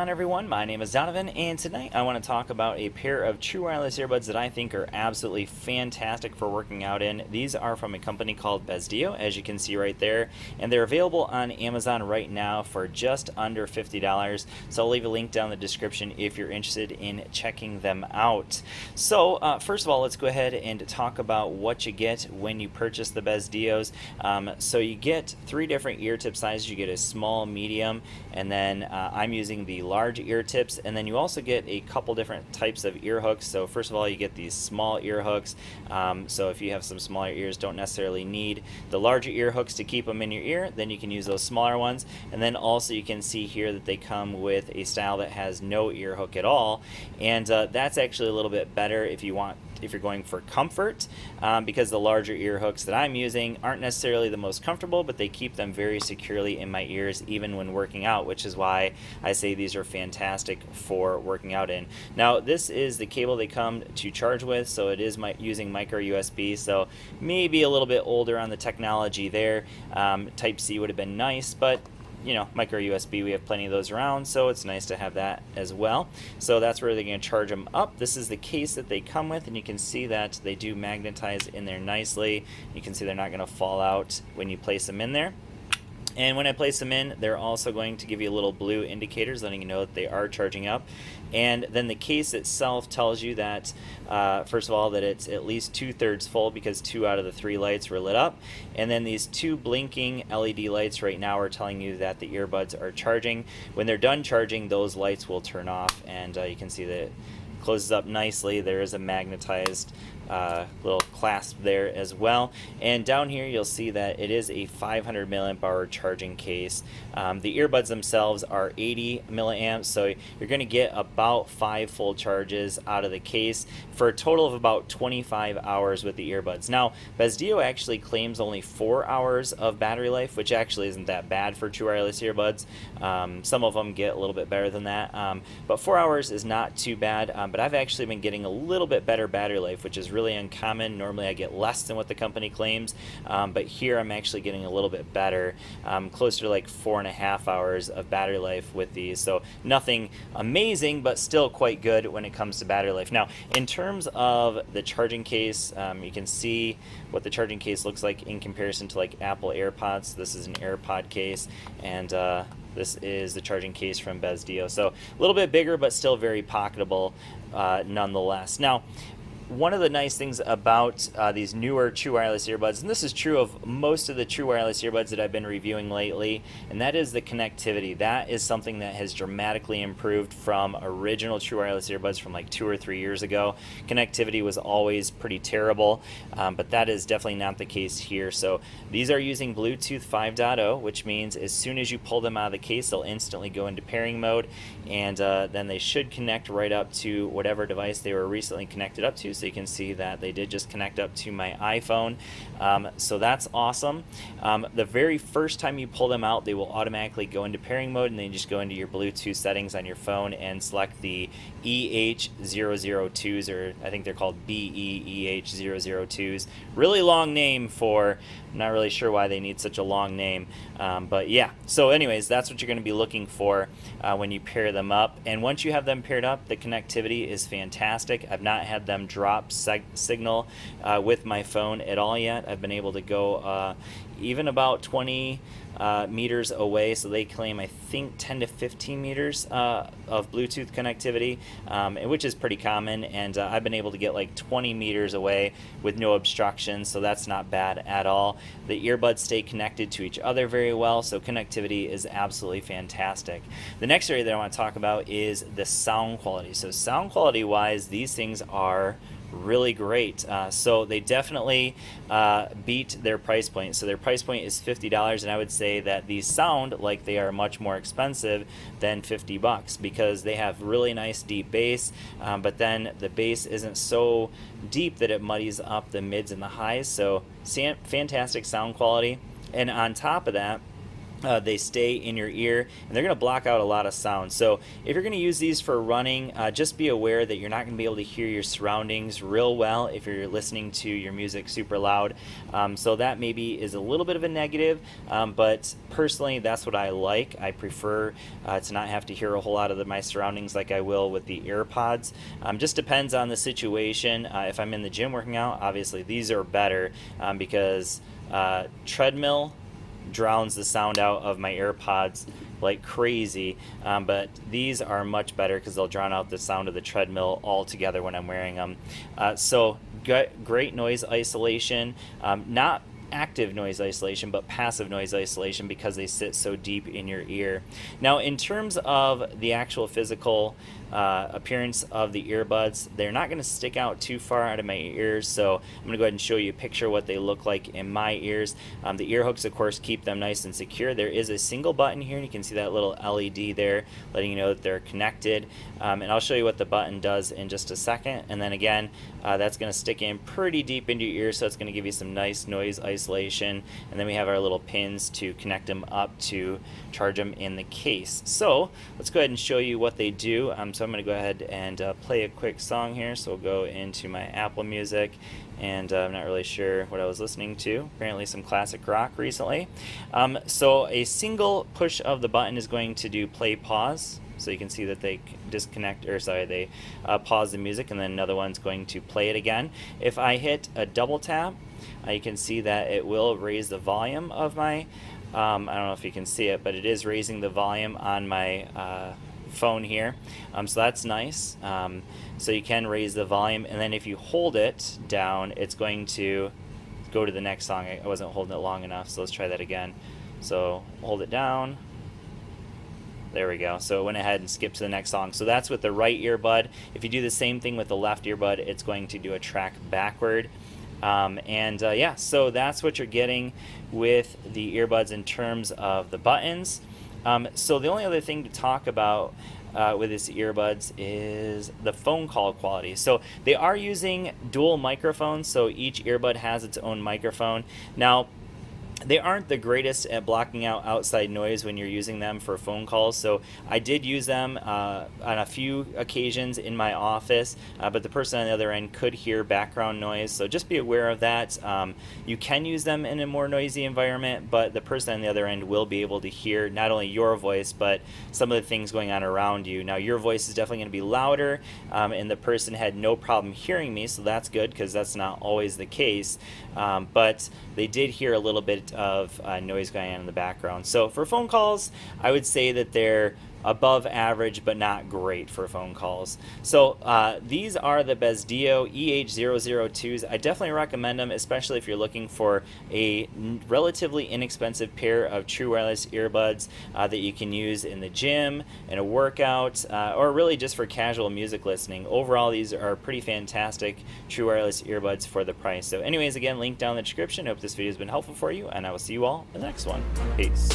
on, everyone? My name is Donovan, and tonight I want to talk about a pair of true wireless earbuds that I think are absolutely fantastic for working out in. These are from a company called Besdio, as you can see right there, and they're available on Amazon right now for just under $50. So I'll leave a link down in the description if you're interested in checking them out. So first of all, let's go ahead and talk about what you get when you purchase the Besdios. So you get three different ear tip sizes. You get a small, medium, and then I'm using the large ear tips, and then you also get a couple different types of ear hooks. So first of all, you get these small ear hooks. So if you have some smaller ears, don't necessarily need the larger ear hooks to keep them in your ear, then you can use those smaller ones. And then also you can see here that they come with a style that has no ear hook at all, and that's actually a little bit better if you're going for comfort, because the larger ear hooks that I'm using aren't necessarily the most comfortable, but they keep them very securely in my ears even when working out, which is why I say these are fantastic for working out in. Now, this is the cable they come to charge with, so it is using micro USB, so maybe a little bit older on the technology there. Type-C would have been nice, but you know, micro USB, we have plenty of those around, so it's nice to have that as well. So that's where they're going to charge them up. This is the case that they come with, and you can see that they do magnetize in there nicely. You can see they're not going to fall out when you place them in there. And when I place them in, they're also going to give you little blue indicators letting you know that they are charging up. And then the case itself tells you that, first of all, that it's at least 2/3 full because 2 out of the 3 lights were lit up. And then these 2 blinking LED lights right now are telling you that the earbuds are charging. When they're done charging, those lights will turn off, and you can see that it closes up nicely. There is a magnetized little clasp there as well, and down here you'll see that it is a 500 milliamp hour charging case. The earbuds themselves are 80 milliamps, so you're going to get about 5 full charges out of the case for a total of about 25 hours with the earbuds. Now, Besdio actually claims only 4 hours of battery life, which actually isn't that bad for true wireless earbuds. Some of them get a little bit better than that, but 4 hours is not too bad. But I've actually been getting a little bit better battery life, which is really uncommon. Normally I get less than what the company claims, but here I'm actually getting a little bit better, closer to like 4.5 hours of battery life with these. So nothing amazing, but still quite good when it comes to battery life. Now, in terms of the charging case, you can see what the charging case looks like in comparison to like Apple AirPods. This is an AirPod case, and this is the charging case from Besdio. So a little bit bigger, but still very pocketable nonetheless. Now, one of the nice things about these newer true wireless earbuds, and this is true of most of the true wireless earbuds that I've been reviewing lately, and that is the connectivity. That is something that has dramatically improved from original true wireless earbuds from like 2 or 3 years ago. Connectivity was always pretty terrible, but that is definitely not the case here. So these are using Bluetooth 5.0, which means as soon as you pull them out of the case, they'll instantly go into pairing mode, and then they should connect right up to whatever device they were recently connected up to. So you can see that they did just connect up to my iPhone, so that's awesome. The very first time you pull them out, they will automatically go into pairing mode, and then you just go into your Bluetooth settings on your phone and select the EH002s, or I think they're called BE-EH002s. Really long name for, I'm not really sure why they need such a long name, but yeah. So anyways, that's what you're going to be looking for when you pair them up, and once you have them paired up, the connectivity is fantastic. I've not had them drop signal with my phone at all yet. I've been able to go even about 20 meters away, so they claim I think 10 to 15 meters of Bluetooth connectivity, which is pretty common, and I've been able to get like 20 meters away with no obstruction, so that's not bad at all. The earbuds stay connected to each other very well, so connectivity is absolutely fantastic. The next area that I want to talk about is the sound quality. So sound quality wise, these things are really great. So they definitely beat their price point. So their price point is $50, and I would say that these sound like they are much more expensive than $50 because they have really nice deep bass, but then the bass isn't so deep that it muddies up the mids and the highs. So fantastic sound quality, and on top of that, They stay in your ear, and they're going to block out a lot of sound. So if you're going to use these for running, just be aware that you're not going to be able to hear your surroundings real well if you're listening to your music super loud. So that maybe is a little bit of a negative, but personally that's what I like. I prefer to not have to hear a whole lot of my surroundings like I will with the AirPods. Just depends on the situation. If I'm in the gym working out, obviously these are better because treadmill drowns the sound out of my AirPods like crazy, but these are much better because they'll drown out the sound of the treadmill altogether when I'm wearing them. So great noise isolation, not active noise isolation but passive noise isolation because they sit so deep in your ear. Now in terms of the actual physical appearance of the earbuds, they're not going to stick out too far out of my ears, so I'm going to go ahead and show you a picture of what they look like in my ears. The ear hooks of course keep them nice and secure. There is a single button here and you can see that little LED there letting you know that they're connected, and I'll show you what the button does in just a second. And then again, that's going to stick in pretty deep into your ear, so it's going to give you some nice noise isolation. And then we have our little pins to connect them up to charge them in the case. So let's go ahead and show you what they do. So I'm going to go ahead and play a quick song here. So we'll go into my Apple Music, and I'm not really sure what I was listening to. Apparently some classic rock recently. So a single push of the button is going to do play pause. So you can see that they disconnect, or sorry, they pause the music, and then another one's going to play it again. If I hit a double tap, you can see that it will raise the volume of my, I don't know if you can see it, but it is raising the volume on my phone here. So that's nice. So you can raise the volume, and then if you hold it down, it's going to go to the next song. I wasn't holding it long enough, so let's try that again. So hold it down. There we go. So it went ahead and skipped to the next song. So that's with the right earbud. If you do the same thing with the left earbud, it's going to do a track backward. Yeah, so that's what you're getting with the earbuds in terms of the buttons. So the only other thing to talk about with this earbuds is the phone call quality. So they are using dual microphones, so each earbud has its own microphone. Now, they aren't the greatest at blocking out outside noise when you're using them for phone calls, so I did use them on a few occasions in my office, but the person on the other end could hear background noise, so just be aware of that. You can use them in a more noisy environment, but the person on the other end will be able to hear not only your voice, but some of the things going on around you. Now, your voice is definitely going to be louder, and the person had no problem hearing me, so that's good because that's not always the case, but they did hear a little bit of noise going on in the background. So for phone calls, I would say that they're above average but not great for phone calls. So these are the Besdio EH002s. I definitely recommend them, especially if you're looking for a relatively inexpensive pair of true wireless earbuds that you can use in the gym, in a workout, or really just for casual music listening. Overall, these are pretty fantastic true wireless earbuds for the price. So anyways, again, link down in the description. Hope this video has been helpful for you, and I will see you all in the next one. Peace.